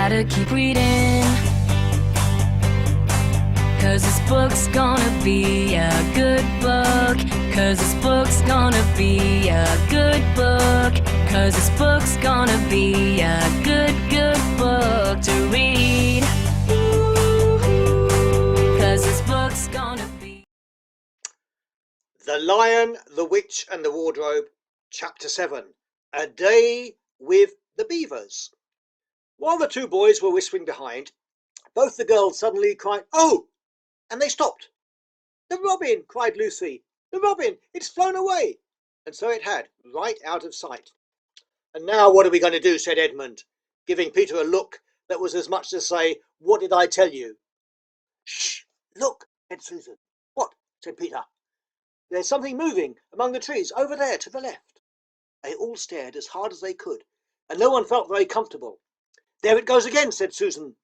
gotta keep reading, 'cause this book's gonna be a good book. 'Cause this book's gonna be a good book. 'Cause this book's gonna be a good book to read. 'Cause this book's gonna be... The Lion, the Witch and the Wardrobe, Chapter 7. A Day with the Beavers. While the two boys were whispering behind, both the girls suddenly cried, "Oh!" and they stopped. "The robin!" cried Lucy. "The robin! It's flown away!" And so it had, right out of sight. "And now what are we going to do?" said Edmund, giving Peter a look that was as much to say, "What did I tell you?" "Shh! Look!" said Susan. "What?" said Peter. "There's something moving among the trees over there to the left." They all stared as hard as they could, and no one felt very comfortable. "There it goes again," said Susan.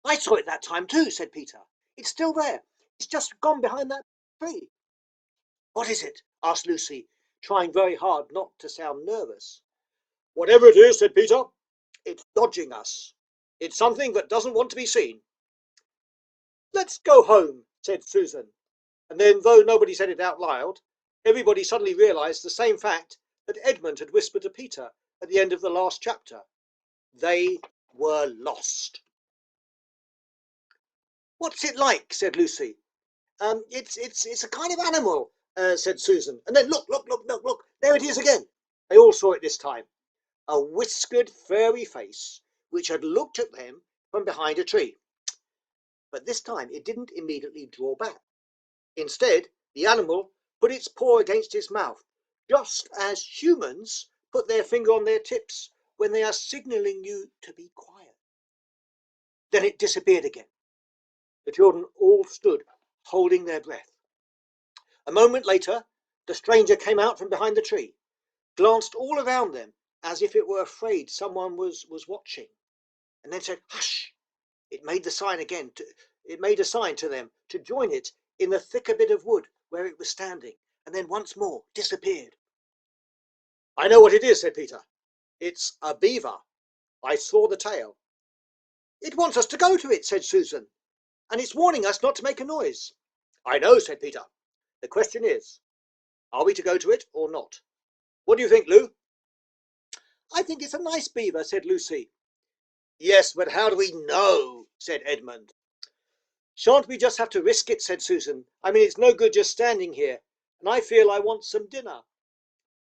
"I saw it that time too," said Peter. "It's still there. It's just gone behind that tree." "What is it?" asked Lucy, trying very hard not to sound nervous. "Whatever it is," said Peter, "it's dodging us. It's something that doesn't want to be seen." "Let's go home," said Susan. And then, though nobody said it out loud, everybody suddenly realised the same fact that Edmund had whispered to Peter at the end of the last chapter. They were lost. "What's it like?" said Lucy. It's a kind of animal," said Susan. And then look, there it is again. They all saw it this time. A whiskered, furry face, which had looked at them from behind a tree. But this time it didn't immediately draw back. Instead, the animal put its paw against its mouth, just as humans put their finger on their tips when they are signalling you to be quiet. Then it disappeared again. The children all stood, holding their breath. A moment later, the stranger came out from behind the tree, glanced all around them as if it were afraid someone was watching, and then said, "Hush!" It made a sign to them to join it in the thicker bit of wood where it was standing, and then once more disappeared. "I know what it is," said Peter. "It's a beaver. I saw the tail." "It wants us to go to it," said Susan, "and it's warning us not to make a noise." "I know," said Peter. "The question is, are we to go to it or not? What do you think, Lou?" "I think it's a nice beaver," said Lucy. "Yes, but how do we know?" said Edmund. "Shan't we just have to risk it?" said Susan. "I mean, it's no good just standing here, and I feel I want some dinner."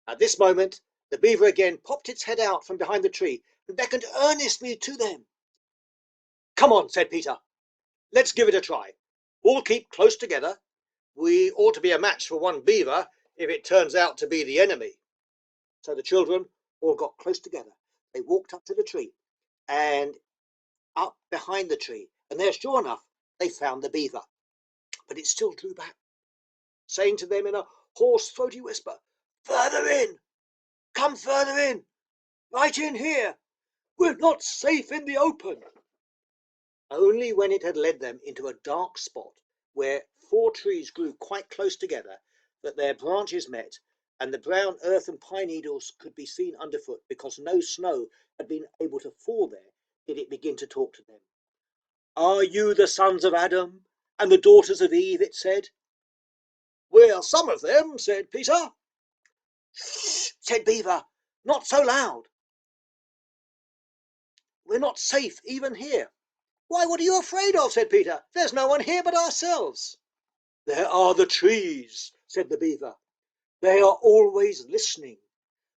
At this moment, the beaver again popped its head out from behind the tree and beckoned earnestly to them. "Come on," said Peter. "Let's give it a try. All keep close together. We ought to be a match for one beaver if it turns out to be the enemy." So the children all got close together. They walked up to the tree and up behind the tree, and there, sure enough, they found the beaver. But it still drew back, saying to them in a hoarse, throaty whisper, "Further in! Come further in! Right in here! We're not safe in the open." Only when it had led them into a dark spot where 4 trees grew quite close together, that their branches met, and the brown earth and pine needles could be seen underfoot because no snow had been able to fall there, did it begin to talk to them. "Are you the sons of Adam and the daughters of Eve?" it said. "We're some of them," said Peter. "Shh!" said Beaver. "Not so loud. We're not safe even here." "Why, what are you afraid of?" said Peter. "There's no one here but ourselves." "There are the trees," said the beaver. "They are always listening.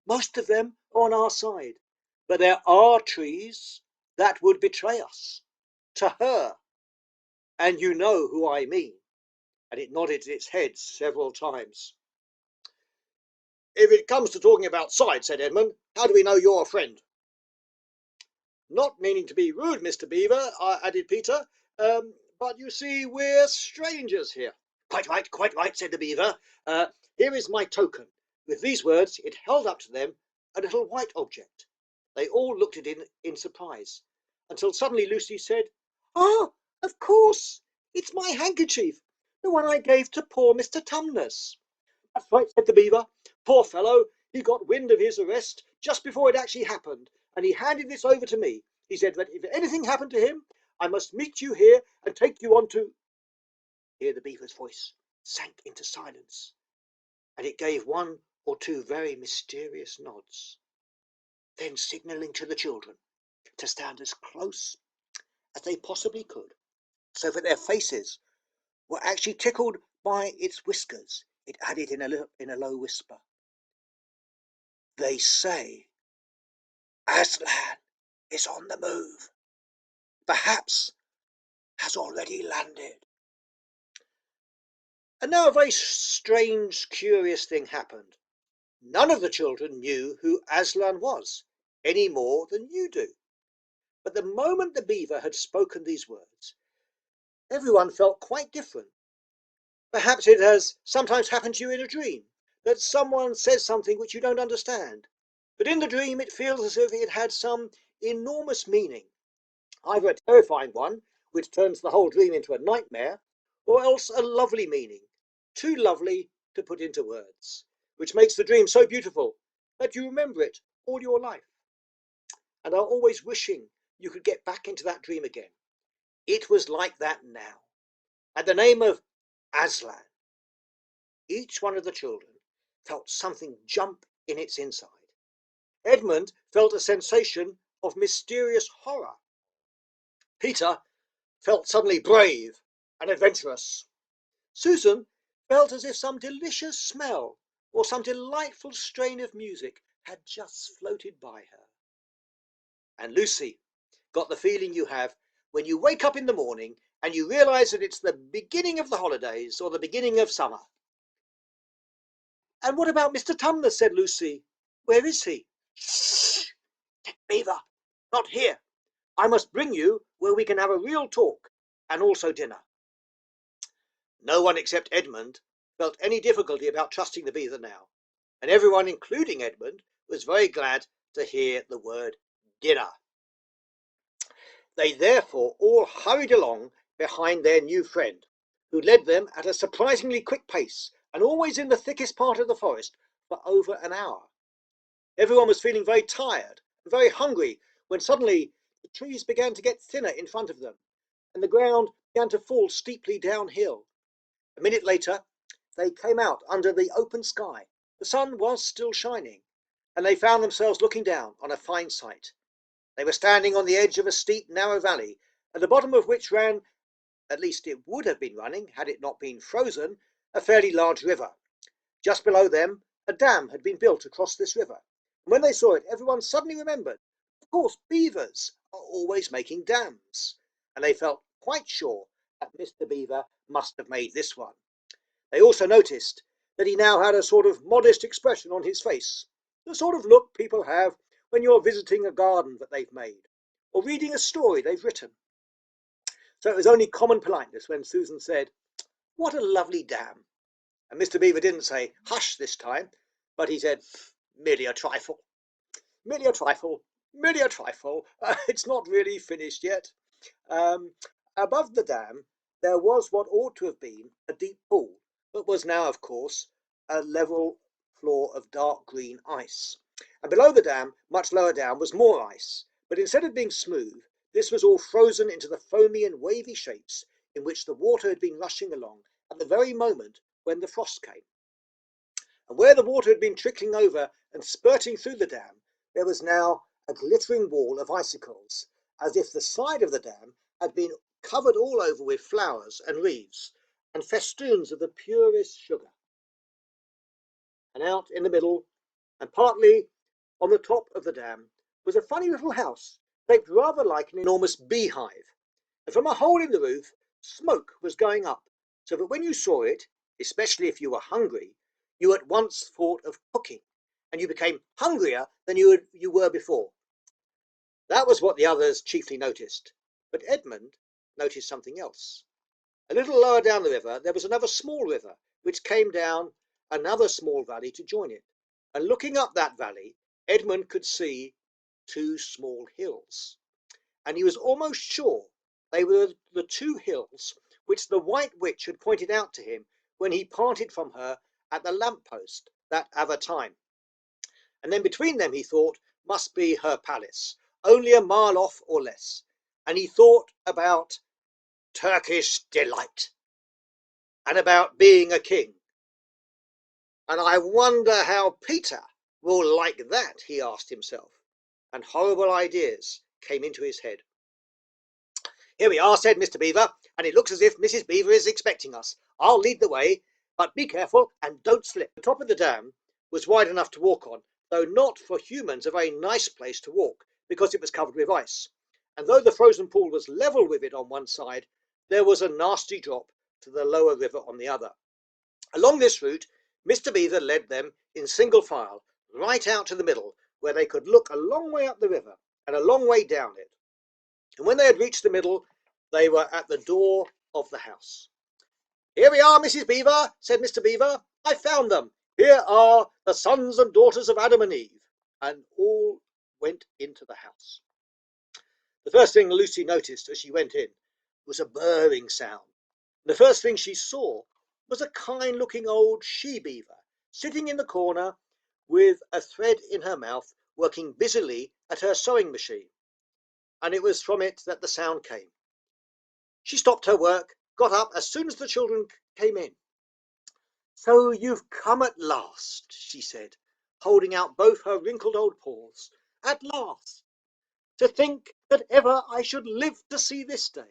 Most of them are on our side, but there are trees that would betray us to her. And you know who I mean." And it nodded its head several times. "If it comes to talking about sides," said Edmund, "how do we know you're a friend?" "Not meaning to be rude, Mr. Beaver," added Peter, "but you see we're strangers here." Quite right," said the beaver. "Here is my token." With these words it held up to them a little white object. They all looked at it in surprise, until suddenly Lucy said, "Ah, of course, it's my handkerchief, the one I gave to poor Mr. Tumnus." "That's right," said the beaver. "Poor fellow, he got wind of his arrest just before it actually happened, and he handed this over to me. He said that if anything happened to him, I must meet you here and take you on to. Here the beaver's voice sank into silence, and it gave one or two very mysterious nods, then signalling to the children to stand as close as they possibly could, so that their faces were actually tickled by its whiskers. It added in a low whisper, "They say Aslan is on the move, perhaps has already landed." And now a very strange, curious thing happened. None of the children knew who Aslan was, any more than you do. But the moment the beaver had spoken these words, everyone felt quite different. Perhaps it has sometimes happened to you in a dream, that someone says something which you don't understand. But in the dream it feels as if it had some enormous meaning, either a terrifying one, which turns the whole dream into a nightmare, or else a lovely meaning, too lovely to put into words, which makes the dream so beautiful that you remember it all your life, and are always wishing you could get back into that dream again. It was like that now. At the name of Aslan, each one of the children felt something jump in its inside. Edmund felt a sensation of mysterious horror. Peter felt suddenly brave and adventurous. Susan felt as if some delicious smell or some delightful strain of music had just floated by her. And Lucy got the feeling you have when you wake up in the morning and you realise that it's the beginning of the holidays or the beginning of summer. "And what about Mr. Tumnus?" said Lucy. "Where is he?" "Shh! Beaver, not here. I must bring you where we can have a real talk, and also dinner." No one except Edmund felt any difficulty about trusting the beaver now, and everyone, including Edmund, was very glad to hear the word dinner. They therefore all hurried along behind their new friend, who led them at a surprisingly quick pace, and always in the thickest part of the forest, for over an hour. Everyone was feeling very tired and very hungry when suddenly the trees began to get thinner in front of them, and the ground began to fall steeply downhill. A minute later they came out under the open sky. The sun was still shining, and they found themselves looking down on a fine sight. They were standing on the edge of a steep, narrow valley, at the bottom of which ran, at least it would have been running had it not been frozen, a fairly large river. Just below them a dam had been built across this river, and when they saw it everyone suddenly remembered, of course, beavers are always making dams, and they felt quite sure that Mr. Beaver must have made this one. They also noticed that he now had a sort of modest expression on his face, the sort of look people have when you're visiting a garden that they've made, or reading a story they've written. So it was only common politeness when Susan said, "What a lovely dam." And Mr. Beaver didn't say "hush" this time, but he said, "Merely a trifle, merely a trifle, merely a trifle. It's not really finished yet." Um, Above the dam there was what ought to have been a deep pool, but was now, of course, a level floor of dark green ice. And below the dam, much lower down, was more ice, but instead of being smooth, this was all frozen into the foamy and wavy shapes in which the water had been rushing along at the very moment when the frost came. And where the water had been trickling over and spurting through the dam, there was now a glittering wall of icicles, as if the side of the dam had been covered all over with flowers and leaves, and festoons of the purest sugar. And out in the middle, and partly on the top of the dam, was a funny little house, shaped rather like an enormous beehive, and from a hole in the roof smoke was going up, so that when you saw it, especially if you were hungry, you at once thought of cooking, and you became hungrier than you were before. That was what the others chiefly noticed, but Edmund noticed something else. A little lower down the river there was another small river, which came down another small valley to join it, and looking up that valley, Edmund could see two small hills, and he was almost sure they were the two hills which the White Witch had pointed out to him when he parted from her at the lamp-post that other time. And then between them, he thought, must be her palace, only a mile off or less, and he thought about Turkish delight and about being a king. And I wonder how Peter will like that, he asked himself, and horrible ideas came into his head. Here we are, said Mr. Beaver, and it looks as if Mrs. Beaver is expecting us. I'll lead the way, but be careful and don't slip. The top of the dam was wide enough to walk on, though not for humans a very nice place to walk, because it was covered with ice. And though the frozen pool was level with it on one side, there was a nasty drop to the lower river on the other. Along this route, Mr. Beaver led them in single file, right out to the middle, where they could look a long way up the river and a long way down it. And when they had reached the middle, they were at the door of the house. Here we are, Mrs. Beaver, said Mr. Beaver. I found them. Here are the sons and daughters of Adam and Eve. And all went into the house. The first thing Lucy noticed as she went in was a burring sound. The first thing she saw was a kind-looking old she-beaver sitting in the corner with a thread in her mouth, working busily at her sewing machine. And it was from it that the sound came. She stopped her work, got up as soon as the children came in. So you've come at last, she said, holding out both her wrinkled old paws. At last! To think that ever I should live to see this day.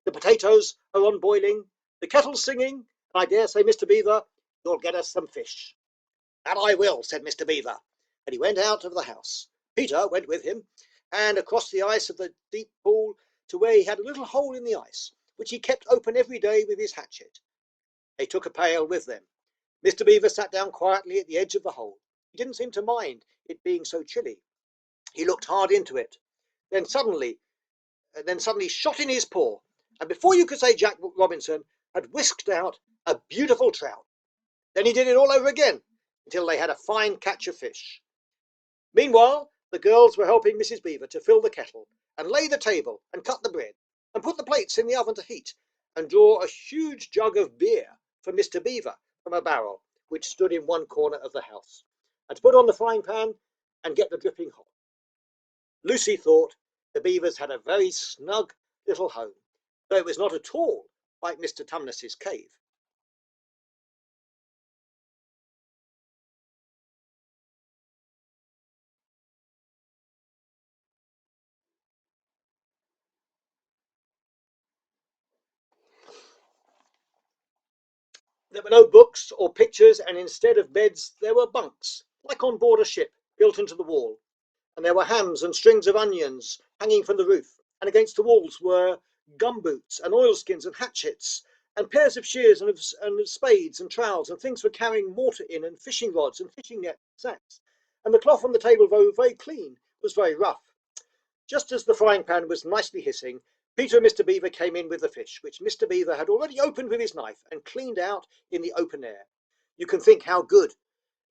The potatoes are on boiling, the kettle's singing, and I dare say, Mr. Beaver, you'll get us some fish. That I will, said Mr. Beaver, and he went out of the house. Peter went with him, and across the ice of the deep pool to where he had a little hole in the ice, which he kept open every day with his hatchet. They took a pail with them. Mr. Beaver sat down quietly at the edge of the hole. He didn't seem to mind it being so chilly. He looked hard into it, then suddenly shot in his paw, and before you could say Jack Robinson, had whisked out a beautiful trout. Then he did it all over again, until they had a fine catch of fish. Meanwhile, the girls were helping Mrs. Beaver to fill the kettle, and lay the table, and cut the bread, and put the plates in the oven to heat, and draw a huge jug of beer for Mr. Beaver from a barrel which stood in one corner of the house, and to put on the frying pan and get the dripping hot. Lucy thought the Beavers had a very snug little home, though it was not at all like Mr. Tumnus's cave. There were no books or pictures, and instead of beds there were bunks, like on board a ship, built into the wall. And there were hams and strings of onions hanging from the roof, and against the walls were gumboots and oilskins and hatchets, and pairs of shears and of spades and trowels, and things for carrying mortar in, and fishing rods and fishing net sacks. And the cloth on the table, though very clean, was very rough. Just as the frying pan was nicely hissing, Peter and Mr. Beaver came in with the fish, which Mr. Beaver had already opened with his knife and cleaned out in the open air. You can think how good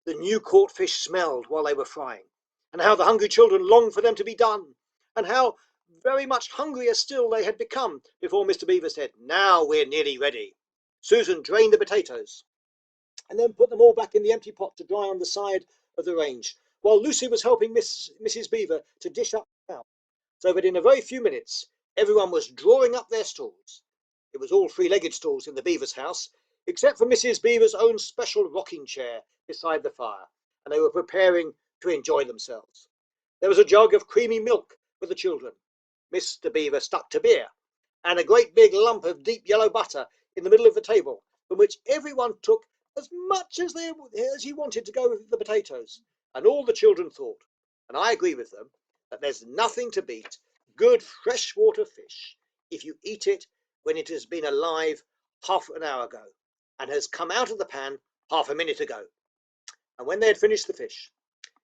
the new caught fish smelled while they were frying, and how the hungry children longed for them to be done, and how very much hungrier still they had become before Mr. Beaver said, "Now we're nearly ready." Susan drained the potatoes, and then put them all back in the empty pot to dry on the side of the range, while Lucy was helping Mrs. Beaver to dish up the trout, so that in a very few minutes everyone was drawing up their stools. It was all three-legged stools in the Beavers' house, except for Mrs. Beaver's own special rocking chair beside the fire, and they were preparing to enjoy themselves. There was a jug of creamy milk for the children. Mr. Beaver stuck to beer, and a great big lump of deep yellow butter in the middle of the table, from which everyone took as much as he wanted to go with the potatoes. And all the children thought, and I agree with them, that there's nothing to beat good freshwater fish if you eat it when it has been alive half an hour ago and has come out of the pan half a minute ago. And when they had finished the fish,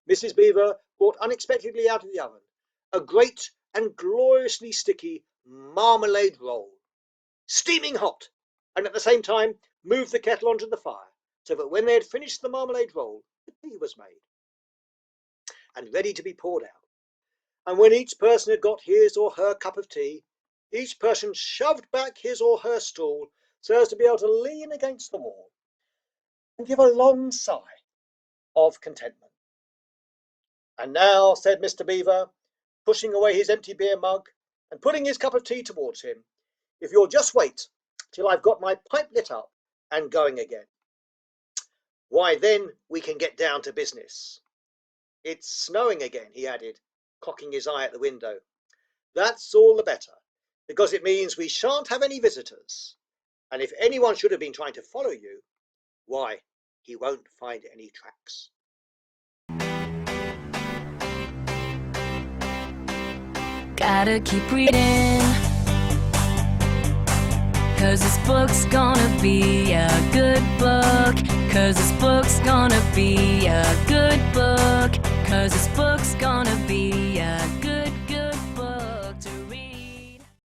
Mrs. Beaver brought unexpectedly out of the oven a great and gloriously sticky marmalade roll, steaming hot, and at the same time moved the kettle onto the fire, so that when they had finished the marmalade roll, the tea was made and ready to be poured out. And when each person had got his or her cup of tea, each person shoved back his or her stool so as to be able to lean against the wall and give a long sigh of contentment. And now, said Mr. Beaver, pushing away his empty beer mug and putting his cup of tea towards him. "If you'll just wait till I've got my pipe lit up and going again, why then we can get down to business. It's snowing again," he added, cocking his eye at the window. "That's all the better, because it means we shan't have any visitors, and if anyone should have been trying to follow you, why, he won't find any tracks." Gotta keep reading, 'cause this book's gonna be a good book. 'Cause this book's gonna be a good book. 'Cause this book's gonna be a